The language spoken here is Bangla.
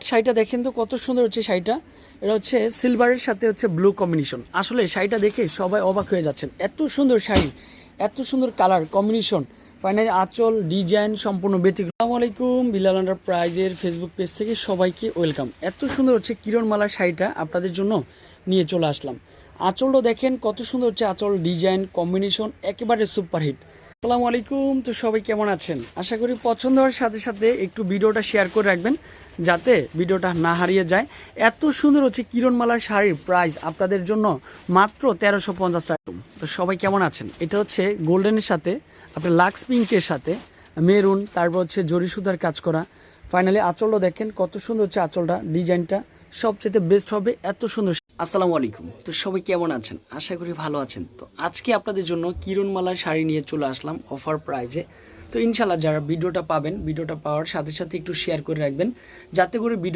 শাড়িটা দেখেন তো কত সুন্দর হচ্ছে শাড়িটা। এটা হচ্ছে সিলভারের সাথে হচ্ছে ব্লু কম্বিনেশন। আসলে শাড়িটা দেখে সবাই অবাক হয়ে যাচ্ছেন, এত সুন্দর শাড়ি, এত সুন্দর কালার কম্বিনেশন। ফাইনালি আঁচল ডিজাইন সম্পূর্ণ ব্যতিক্রম। আসসালামু আলাইকুম, বিলাল এন্টারপ্রাইজের ফেসবুক পেজ থেকে সবাইকে ওয়েলকাম। এত সুন্দর হচ্ছে কিরণমালার শাড়িটা আপনাদের জন্য নিয়ে চলে আসলাম। আঁচলও দেখেন কত সুন্দর হচ্ছে, আঁচল ডিজাইন কম্বিনেশন একেবারে সুপারহিট। আসসালামু আলাইকুম, তো সবাই কেমন আছেন? আশা করি পছন্দ হওয়ার সাথে সাথে একটু ভিডিওটা শেয়ার করে রাখবেন যাতে ভিডিওটা না হারিয়ে যায়। এত সুন্দর হচ্ছে কিরণমালার শাড়ির প্রাইস আপনাদের জন্য মাত্র 1350 টাকা। তো সবাই কেমন আছেন? এটা হচ্ছে গোল্ডেনের সাথে আপনার লাক্স পিঙ্কের সাথে মেরুন, তারপর হচ্ছে জরি সুতার কাজ করা। ফাইনালি আঁচলটা দেখেন কত সুন্দর হচ্ছে, আঁচলটা ডিজাইনটা সবচেয়ে বেস্ট হবে, এত সুন্দর। আসসালামু আলাইকুম, তো সবাই কেমন আছেন? আশা করি ভালো আছেন। তো আজকে আপনাদের জন্য কিরণমালার শাড়ি নিয়ে চলে আসলাম অফার প্রাইজে। তো ইনশাল্লাহ যারা ভিডিওটা পাবেন, ভিডিওটা পাওয়ার সাথে সাথে একটু শেয়ার করে রাখবেন যাতে করে ভিডিও